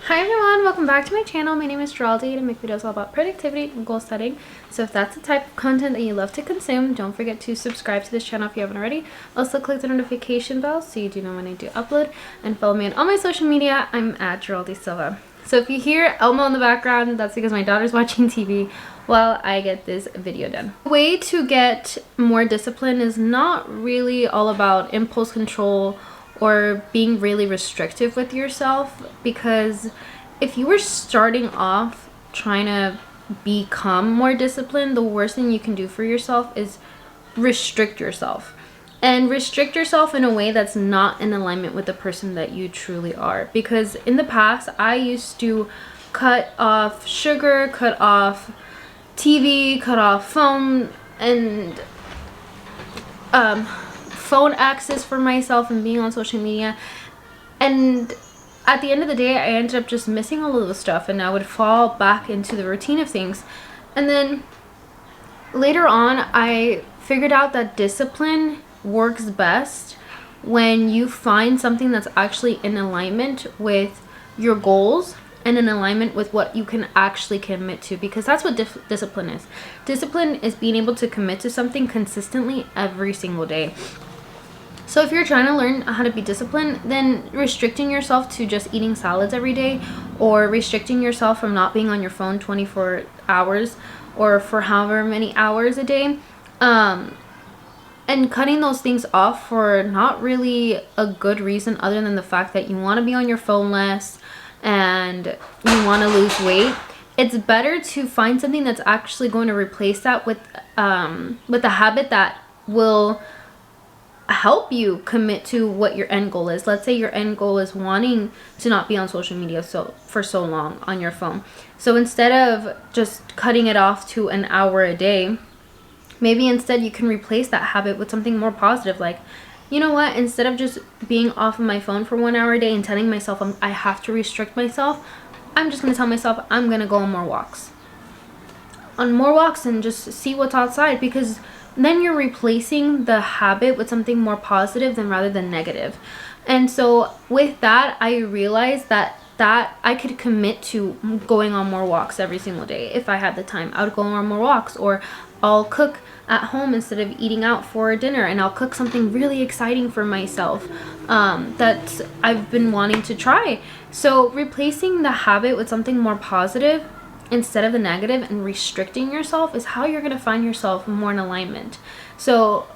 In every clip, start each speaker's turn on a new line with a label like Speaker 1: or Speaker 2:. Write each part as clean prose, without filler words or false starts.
Speaker 1: Hi everyone, welcome back to my channel. My name is Geraldine and I make videos all about productivity and goal setting. So if that's the type of content that you love to consume, don't forget to subscribe to this channel if you haven't already. Also click the notification bell so you do know when I do upload, and follow me on all my social media. I'm at Geraldine Silva. So if you hear Elmo in the background, that's because my daughter's watching TV while I get this video done. The way to get more discipline is not really all about impulse control or being really restrictive with yourself, because if you were starting off trying to become more disciplined, the worst thing you can do for yourself is restrict yourself, and restrict yourself in a way that's not in alignment with the person that you truly are. Because in the past I used to cut off sugar, cut off TV, cut off phone and phone access for myself and being on social media, and at the end of the day I ended up just missing all of the stuff, and I would fall back into the routine of things. And then later on I figured out that discipline works best when you find something that's actually in alignment with your goals and in alignment with what you can actually commit to, because that's what discipline is. Discipline is being able to commit to something consistently every single day. So if you're trying to learn how to be disciplined, then restricting yourself to just eating salads every day, or restricting yourself from not being on your phone 24 hours or for however many hours a day, and cutting those things off for not really a good reason other than the fact that you want to be on your phone less and you want to lose weight, it's better to find something that's actually going to replace that with a habit that will help you commit to what your end goal is. Let's say your end goal is wanting to not be on social media for so long on your phone. So instead of just cutting it off to an hour a day, maybe instead you can replace that habit with something more positive. Like, you know what, instead of just being off of my phone for 1 hour a day and telling myself I have to restrict myself, I'm just going to tell myself I'm going to go on more walks and just see what's outside, because then you're replacing the habit with something more positive rather than negative. And so with that, I realized that I could commit to going on more walks every single day. If I had the time, I would go on more walks, or I'll cook at home instead of eating out for dinner, and I'll cook something really exciting for myself that I've been wanting to try. So replacing the habit with something more positive instead of the negative, and restricting yourself, is how you're going to find yourself more in alignment. So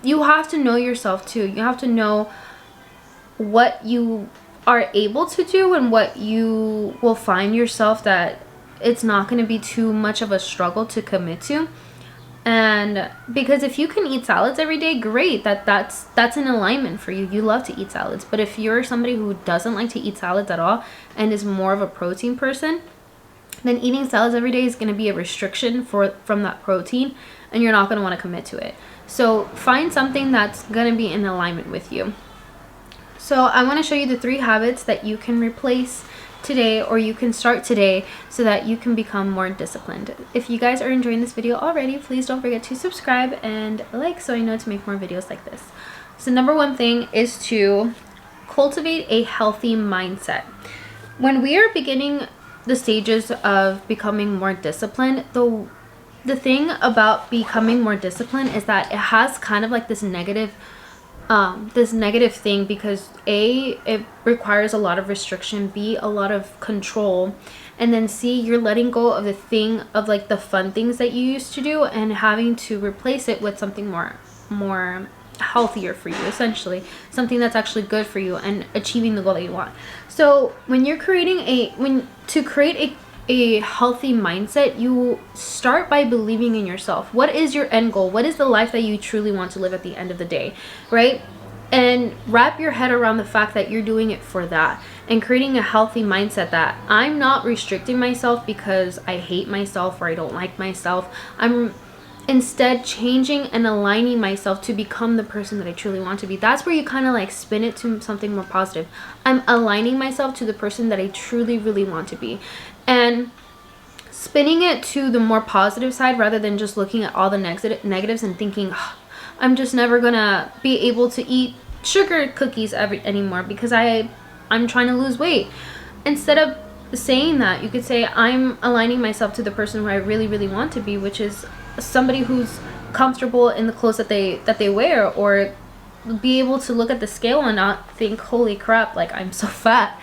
Speaker 1: you have to know yourself too. You have to know what you are able to do and what you will find yourself that it's not going to be too much of a struggle to commit to. And because if you can eat salads every day, great, that's an alignment for you. You love to eat salads. But if you're somebody who doesn't like to eat salads at all and is more of a protein person, then eating salads every day is going to be a restriction from that protein, and you're not going to want to commit to it. So find something that's going to be in alignment with you. So I want to show you the 3 habits that you can replace today, or you can start today, so that you can become more disciplined. If you guys are enjoying this video already, please don't forget to subscribe and like, so I know to make more videos like this. So number 1 thing is to cultivate a healthy mindset. When we are beginning the stages of becoming more disciplined, the thing about becoming more disciplined is that it has kind of like this negative thing, because A, it requires a lot of restriction, B, a lot of control, and then C, you're letting go of the thing of like the fun things that you used to do and having to replace it with something more healthier for you, essentially something that's actually good for you and achieving the goal that you want. So when you're to create a healthy mindset, you start by believing in yourself. What is your end goal? What is the life that you truly want to live at the end of the day, right? And wrap your head around the fact that you're doing it for that, and creating a healthy mindset that I'm not restricting myself because I hate myself or I don't like myself. I'm instead changing and aligning myself to become the person that I truly want to be. That's where you kind of like spin it to something more positive. I'm aligning myself to the person that I truly really want to be, and spinning it to the more positive side rather than just looking at all the negatives and thinking, oh, I'm just never gonna be able to eat sugar cookies anymore because I'm trying to lose weight. instead of saying that, you could say, I'm aligning myself to the person who I really, really want to be, which is somebody who's comfortable in the clothes that they wear, or be able to look at the scale and not think, holy crap, like I'm so fat.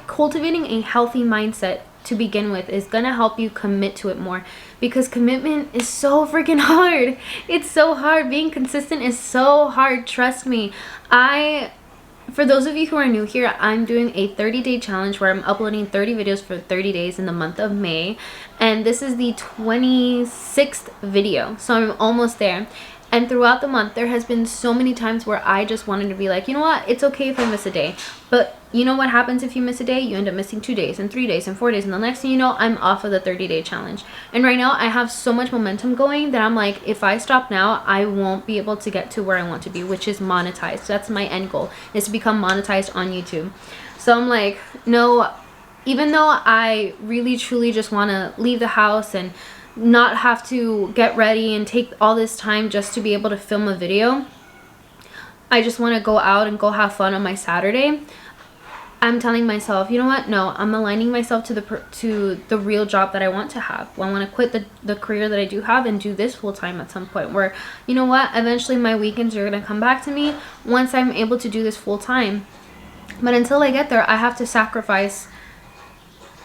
Speaker 1: Cultivating a healthy mindset to begin with is gonna help you commit to it more, because commitment is so freaking hard. It's so hard. Being consistent is so hard, trust me. For those of you who are new here, I'm doing a 30-day challenge where I'm uploading 30 videos for 30 days in the month of May, and this is the 26th video, so I'm almost there. And throughout the month, there has been so many times where I just wanted to be like, you know what, it's okay if I miss a day. But you know what happens if you miss a day? You end up missing 2 days and 3 days and 4 days. And the next thing you know, I'm off of the 30-day challenge. And right now, I have so much momentum going that I'm like, if I stop now, I won't be able to get to where I want to be, which is monetized. That's my end goal, is to become monetized on YouTube. So I'm like, no, even though I really, truly just want to leave the house and not have to get ready and take all this time just to be able to film a video, I just want to go out and go have fun on my Saturday. I'm telling myself, you know what, no, I'm aligning myself to the real job that I want to have. Well, I want to quit the career that I do have and do this full time at some point, where, you know what, eventually my weekends are going to come back to me once I'm able to do this full time. But until I get there, I have to sacrifice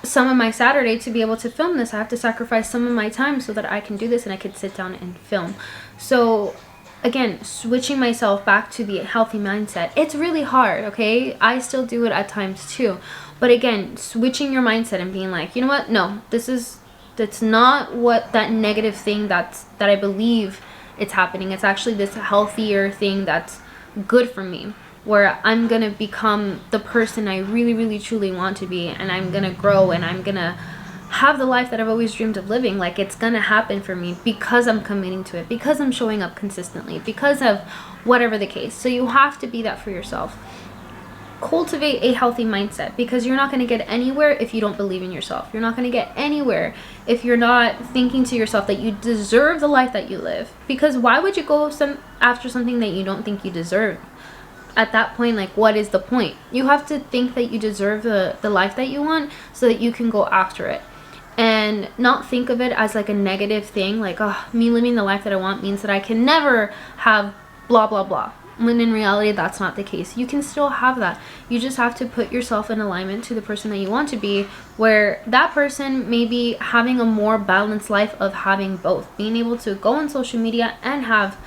Speaker 1: some of my Saturday to be able to film this. I have to sacrifice some of my time so that I can do this and I can sit down and film. So again, switching myself back to the healthy mindset, it's really hard, okay? I still do it at times too. But again, switching your mindset and being like, you know what, no, that's not what that negative thing that I believe it's happening. It's actually this healthier thing that's good for me, where I'm gonna become the person I really, really, truly want to be, and I'm gonna grow, and I'm gonna have the life that I've always dreamed of living. Like, it's gonna happen for me because I'm committing to it, because I'm showing up consistently, because of whatever the case. So you have to be that for yourself. Cultivate a healthy mindset, because you're not going to get anywhere if you don't believe in yourself. You're not going to get anywhere if you're not thinking to yourself that you deserve the life that you live. Because why would you go after something that you don't think you deserve? At that point, like, what is the point? You have to think that you deserve the life that you want so that you can go after it. And not think of it as like a negative thing, like, oh, me living the life that I want means that I can never have blah, blah, blah. When in reality, that's not the case. You can still have that. You just have to put yourself in alignment to the person that you want to be, where that person may be having a more balanced life of having both. Being able to go on social media and have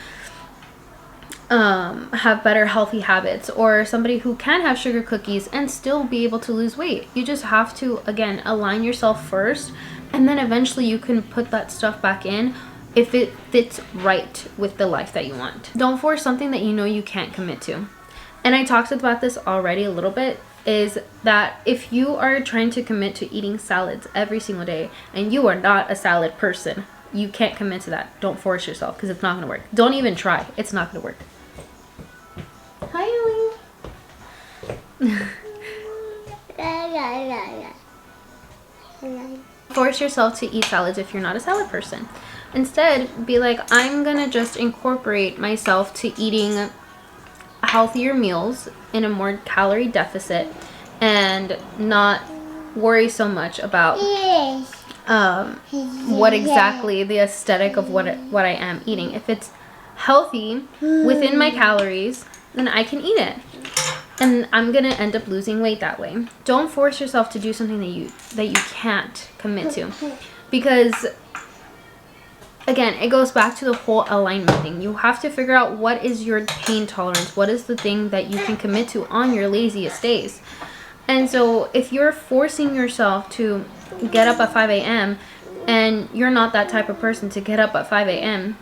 Speaker 1: better healthy habits, or somebody who can have sugar cookies and still be able to lose weight. You just have to, again, align yourself first, and then eventually you can put that stuff back in if it fits right with the life that you want. Don't force something that you know you can't commit to. And I talked about this already a little bit, is that if you are trying to commit to eating salads every single day and you are not a salad person, you can't commit to that. Don't force yourself, because it's not going to work. Don't even try. It's not going to work. Hi, Ellie. Force yourself to eat salads if you're not a salad person. Instead, be like, I'm gonna just incorporate myself to eating healthier meals in a more calorie deficit, and not worry so much about what exactly the aesthetic of what I am eating. If it's healthy within my calories, then I can eat it, and I'm gonna end up losing weight that way. Don't force yourself to do something that you can't commit to, because again, it goes back to the whole alignment thing. You have to figure out what is your pain tolerance, what is the thing that you can commit to on your laziest days. And so if you're forcing yourself to get up at 5 a.m. and you're not that type of person to get up at 5 a.m.,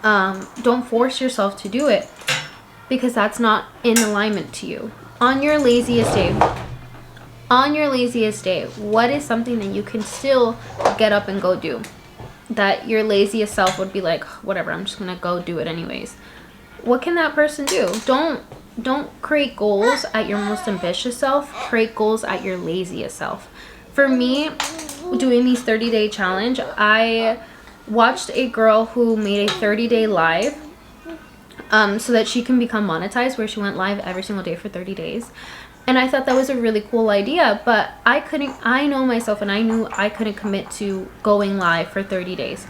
Speaker 1: don't force yourself to do it, because that's not in alignment to you. On your laziest day, what is something that you can still get up and go do, that your laziest self would be like, whatever, I'm just gonna go do it anyways? What can that person do? Don't create goals at your most ambitious self. Create goals at your laziest self. For me, doing these 30-day challenge, I watched a girl who made a 30-day live so that she can become monetized, where she went live every single day for 30 days. And I thought that was a really cool idea, but I know myself, and I knew I couldn't commit to going live for 30 days.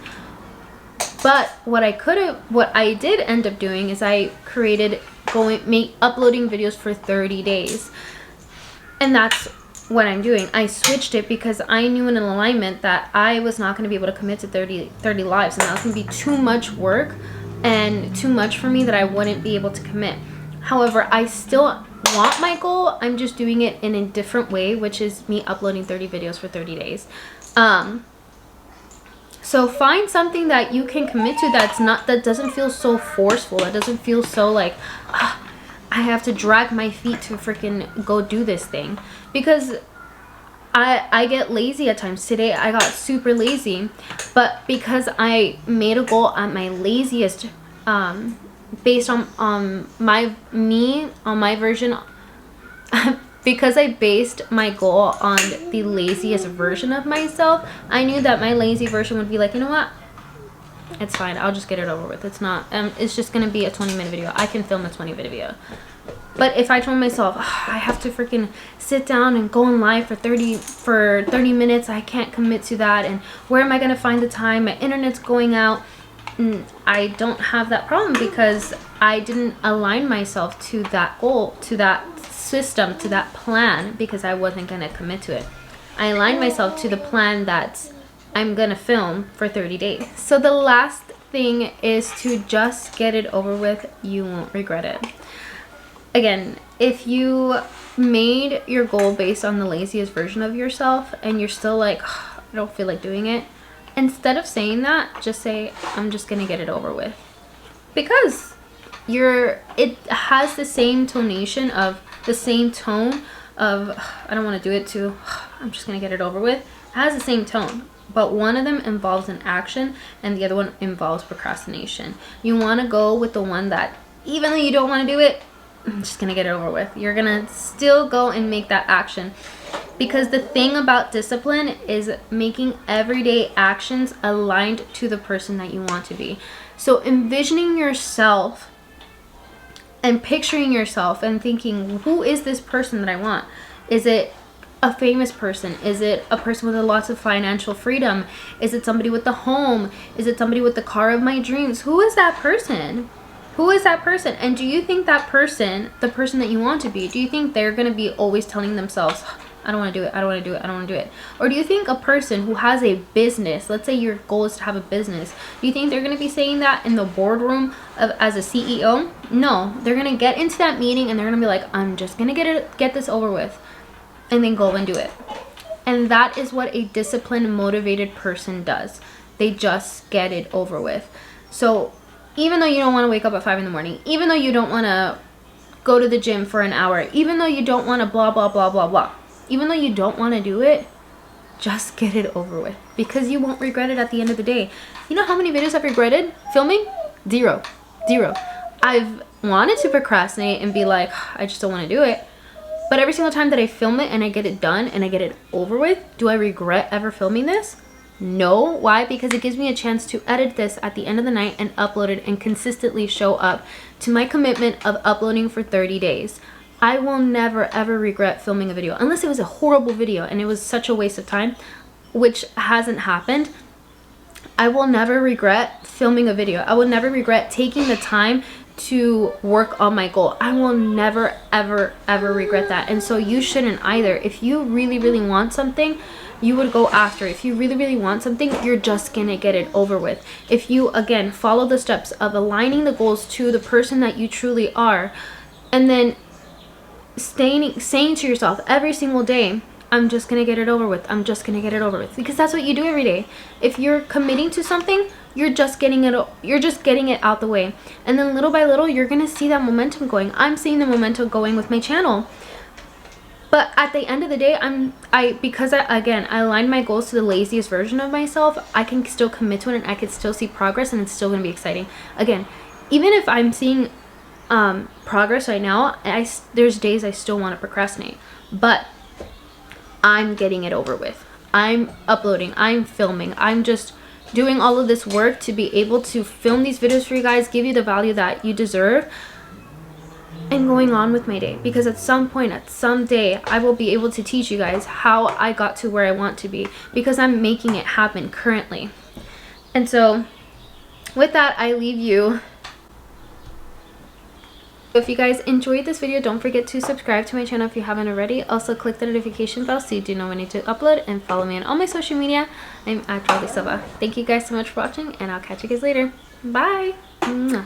Speaker 1: But what I did end up doing is I created uploading videos for 30 days. And that's what I'm doing. I switched it because I knew in an alignment that I was not going to be able to commit to 30 lives, and that was going to be too much work and too much for me that I wouldn't be able to commit. However, I still want my goal. I'm just doing it in a different way, which is me uploading 30 videos for 30 days. So find something that you can commit to that doesn't feel so forceful, that doesn't feel so like I have to drag my feet to freaking go do this thing. Because I get lazy at times. Today I got super lazy, but because I made a goal at my laziest, based on my version, because I based my goal on the laziest version of myself, I knew that my lazy version would be like, you know what, it's fine, I'll just get it over with. It's just gonna be a 20-minute video. I can film a 20-minute video. But if I told myself, I have to freaking sit down and go on live for 30 minutes, I can't commit to that, and where am I gonna find the time? My internet's going out. I don't have that problem because I didn't align myself to that goal, to that system, to that plan, because I wasn't gonna commit to it. I aligned myself to the plan that I'm gonna film for 30 days. So the last thing is to just get it over with. You won't regret it. Again, if you made your goal based on the laziest version of yourself and you're still like, I don't feel like doing it, instead of saying that, just say, I'm just gonna get it over with. Because it has the same tonation of, the same tone of, I don't want to do it, to I'm just gonna get it over with. It has the same tone, but one of them involves an action and the other one involves procrastination. You want to go with the one that, even though you don't want to do it, I'm just gonna get it over with. You're gonna still go and make that action, because the thing about discipline is making everyday actions aligned to the person that you want to be. So envisioning yourself and picturing yourself and thinking, who is this person that I want? Is it a famous person? Is it a person with lots of financial freedom? Is it somebody with the home? Is it somebody with the car of my dreams? Who is that person? Who is that person? And do you think that person, the person that you want to be, do you think they're going to be always telling themselves, I don't want to do it, I don't want to do it, I don't want to do it? Or do you think a person who has a business, let's say your goal is to have a business, do you think they're going to be saying that in the boardroom as a CEO? No, they're going to get into that meeting and they're going to be like, I'm just going to get this over with, and then go and do it. And that is what a disciplined, motivated person does. They just get it over with. So even though you don't want to wake up at 5 in the morning, even though you don't want to go to the gym for an hour, even though you don't want to blah, blah, blah, blah, blah, even though you don't want to do it, just get it over with, because you won't regret it at the end of the day. You know how many videos I've regretted filming? Zero. I've wanted to procrastinate and be like, I just don't want to do it. But every single time that I film it and I get it done and I get it over with, do I regret ever filming this? No. Why? Because it gives me a chance to edit this at the end of the night and upload it and consistently show up to my commitment of uploading for 30 days. I will never ever regret filming a video, unless it was a horrible video and it was such a waste of time, which hasn't happened. I will never regret filming a video. I will never regret taking the time to work on my goal. I will never ever regret that. And so you shouldn't either. If you really want something, you would go after it. If you really want something, you're just gonna get it over with. If you, again, follow the steps of aligning the goals to the person that you truly are, and then saying to yourself every single day, I'm just gonna get it over with, I'm just gonna get it over with, because that's what you do every day. If you're committing to something, you're just getting it out the way, and then little by little you're gonna see that momentum going. I'm seeing the momentum going with my channel. But at the end of the day, because I aligned my goals to the laziest version of myself, I can still commit to it and I can still see progress, and it's still going to be exciting. Again, even if I'm seeing progress right now, there's days I still want to procrastinate, but I'm getting it over with. I'm uploading, I'm filming, I'm just doing all of this work to be able to film these videos for you guys, give you the value that you deserve, and going on with my day. Because at some point, at some day, I will be able to teach you guys how I got to where I want to be, because I'm making it happen currently. And so with that, I leave you. If you guys enjoyed this video, don't forget to subscribe to my channel if you haven't already. Also click the notification bell so you do know when I need to upload, and follow me on all my social media. I'm at Riley Silva. Thank you guys so much for watching, and I'll catch you guys later. Bye. Mwah.